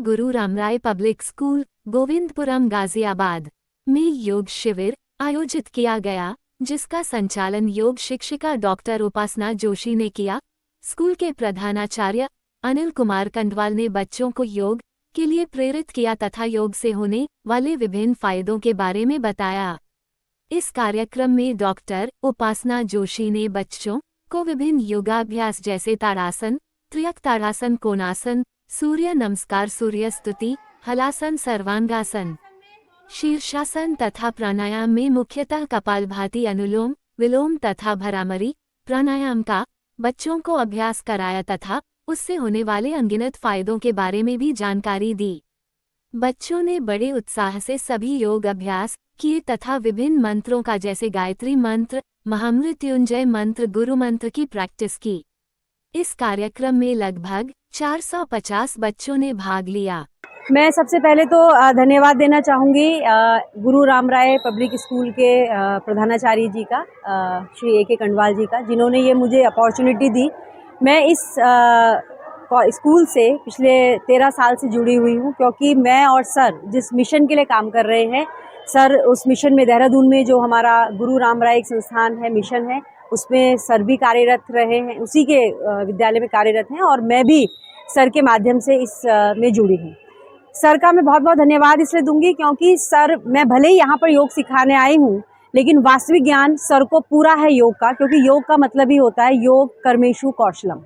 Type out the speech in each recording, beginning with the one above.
गुरु Ramrai public school Govindpuram Ghaziabad में योग शिविर आयोजित किया गया, जिसका संचालन योग शिक्षिका डॉक्टर उपासना जोशी ने किया। स्कूल के प्रधानाचार्य अनिल कुमार कंडवाल ने बच्चों को योग के लिए प्रेरित किया तथा योग से होने वाले विभिन्न फायदों के बारे में बताया। इस कार्यक्रम में डॉक्टर उपासना जोशी ने बच्चों को विभिन्न योगाभ्यास जैसे ताड़ासन, त्रियक ताड़ासन, कोणासन, सूर्य नमस्कार, सूर्य स्तुति, हलासन, सर्वांगासन, शीर्षासन तथा प्राणायाम में मुख्यतः कपालभाति, अनुलोम विलोम तथा भ्रामरी प्राणायाम का बच्चों को अभ्यास कराया तथा उससे होने वाले अनगिनत फायदों के बारे में भी जानकारी दी। बच्चों ने बड़े उत्साह से सभी योग अभ्यास किए तथा विभिन्न मंत्रों का जैसे गायत्री मंत्र, महामृत्युंजय मंत्र, गुरु मंत्र की प्रैक्टिस की। इस कार्यक्रम में लगभग 450 बच्चों ने भाग लिया। मैं सबसे पहले तो धन्यवाद देना चाहूँगी गुरु रामराय पब्लिक स्कूल के प्रधानाचार्य जी का, श्री ए.के. कंडवाल जी का, जिन्होंने ये मुझे अपॉर्चुनिटी दी। मैं इस स्कूल से पिछले 13 साल से जुड़ी हुई हूँ, क्योंकि मैं और सर जिस मिशन के लिए काम कर रहे हैं, सर उस मिशन में देहरादून में जो हमारा गुरु रामराय एक संस्थान है, मिशन है, उसमें सर भी कार्यरत रहे हैं, उसी के विद्यालय में कार्यरत हैं और मैं भी सर के माध्यम से इस में जुड़ी हूँ। सर का मैं बहुत बहुत धन्यवाद इसलिए दूंगी क्योंकि सर, मैं भले ही यहाँ पर योग सिखाने आई हूँ, लेकिन वास्तविक ज्ञान सर को पूरा है योग का, क्योंकि योग का मतलब ही होता है योग कर्मेषु कौशलम।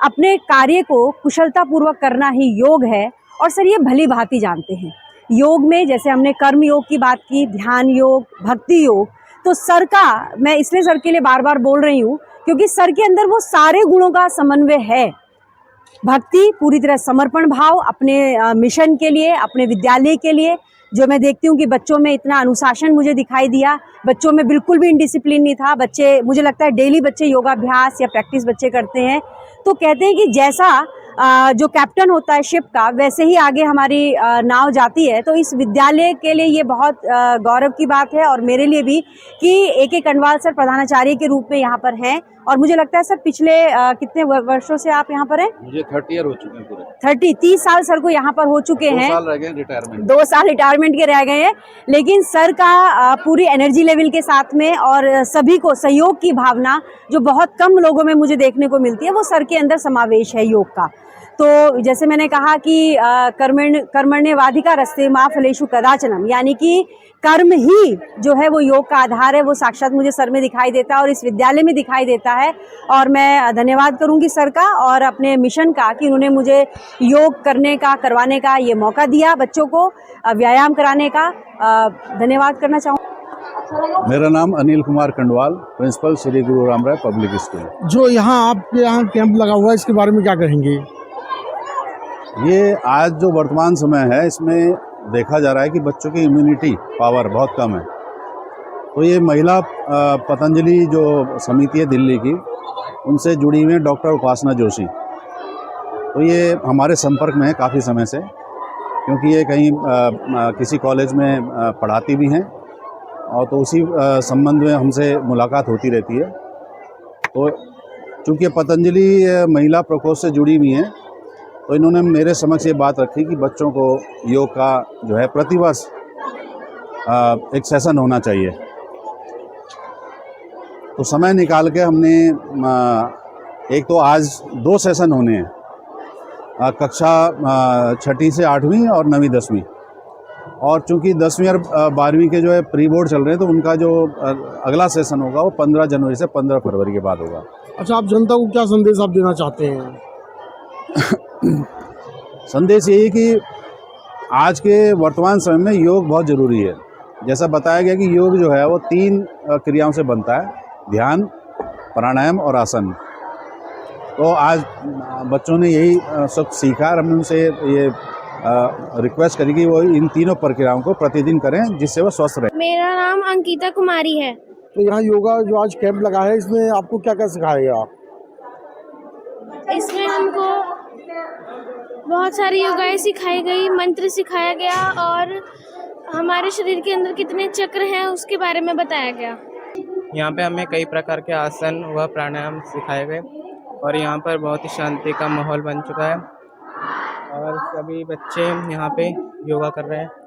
अपने कार्य को कुशलता पूर्वक करना ही योग है और सर ये भली भांति जानते हैं। योग में जैसे हमने कर्म योग की बात की, ध्यान योग, भक्ति योग, तो सर का मैं इसलिए सर के लिए बार बार बोल रही हूँ क्योंकि सर के अंदर वो सारे गुणों का समन्वय है। भक्ति, पूरी तरह समर्पण भाव अपने मिशन के लिए, अपने विद्यालय के लिए, जो मैं देखती हूँ कि बच्चों में इतना अनुशासन मुझे दिखाई दिया। बच्चों में बिल्कुल भी इंडिसिप्लिन नहीं था। बच्चे, मुझे लगता है डेली बच्चे योगाभ्यास या प्रैक्टिस बच्चे करते हैं, तो कहते हैं कि जैसा जो कैप्टन होता है शिप का, वैसे ही आगे हमारी नाव जाती है। तो इस विद्यालय के लिए ये बहुत गौरव की बात है और मेरे लिए भी कि ए.के. कंडवाल सर प्रधानाचार्य के रूप में यहाँ पर हैं। और मुझे लगता है सर पिछले कितने वर्षों से आप यहाँ पर हैं? मुझे 30 ईयर हो चुके हैं पूरे। 30 साल सर को यहाँ पर हो चुके हैं। 2 साल रह गए रिटायरमेंट। 2 साल रिटायरमेंट के रह गए हैं, लेकिन सर का पूरी एनर्जी लेवल के साथ में और सभी को सहयोग की भावना जो बहुत कम लोगों में मुझे देखने को मिलती है, वो सर के अंदर समावेश है योग का। तो जैसे मैंने कहा कि कर्मण्येवाधिकार रस्ते मा फलेषु कदाचनम, यानी कि कर्म ही जो है वो योग का आधार है, वो साक्षात मुझे सर में दिखाई देता है और इस विद्यालय में दिखाई देता है। और मैं धन्यवाद करूंगी सर का और अपने मिशन का कि उन्होंने मुझे योग करवाने का ये मौका दिया, बच्चों को व्यायाम कराने का। धन्यवाद करना चाहूँगा। मेरा नाम अनिल कुमार कंडवाल, प्रिंसिपल श्री गुरु रामराय पब्लिक स्कूल। जो यहाँ आपके यहाँ कैंप लगा हुआ है, इसके बारे में क्या कहेंगे? ये आज जो वर्तमान समय है, इसमें देखा जा रहा है कि बच्चों की इम्यूनिटी पावर बहुत कम है। तो ये महिला पतंजलि जो समिति है दिल्ली की, उनसे जुड़ी हुई है डॉक्टर उपासना जोशी। तो ये हमारे संपर्क में है काफ़ी समय से, क्योंकि ये कहीं किसी कॉलेज में पढ़ाती भी हैं और तो उसी संबंध में हमसे मुलाकात होती रहती है। तो चूँकि पतंजलि महिला प्रकोष्ठ से जुड़ी हुई हैं, तो इन्होंने मेरे समक्ष ये बात रखी कि बच्चों को योग का जो है प्रतिवर्ष एक सेशन होना चाहिए। तो समय निकाल के हमने एक तो आज 2 सेशन होने हैं, कक्षा 6ठी से 8वीं और 9वीं 10वीं। और चूंकि 10वीं और 12वीं के जो है प्री बोर्ड चल रहे हैं, तो उनका जो अगला सेशन होगा वो 15 जनवरी से 15 फरवरी के बाद होगा। अच्छा, आप जनता को क्या संदेश आप देना चाहते हैं? संदेश यही कि आज के वर्तमान समय में योग बहुत ज़रूरी है। जैसा बताया गया कि योग जो है वो 3 क्रियाओं से बनता है, ध्यान, प्राणायाम और आसन। तो आज बच्चों ने यही सब सीखा और हमने उनसे ये रिक्वेस्ट करी कि वो इन तीनों प्रक्रियाओं को प्रतिदिन करें, जिससे वो स्वस्थ रहे। मेरा नाम अंकिता कुमारी है। तो यहाँ योगा जो आज कैंप लगा है, इसमें आपको क्या क्या सिखाया? इसमें हमको बहुत सारी योगाएं सिखाई गई, मंत्र सिखाया गया और हमारे शरीर के अंदर कितने चक्र हैं उसके बारे में बताया गया। यहाँ पे हमें कई प्रकार के आसन व प्राणायाम सिखाए गए और यहाँ पर बहुत ही शांति का माहौल बन चुका है। और सभी बच्चे यहाँ पे योगा कर रहे हैं।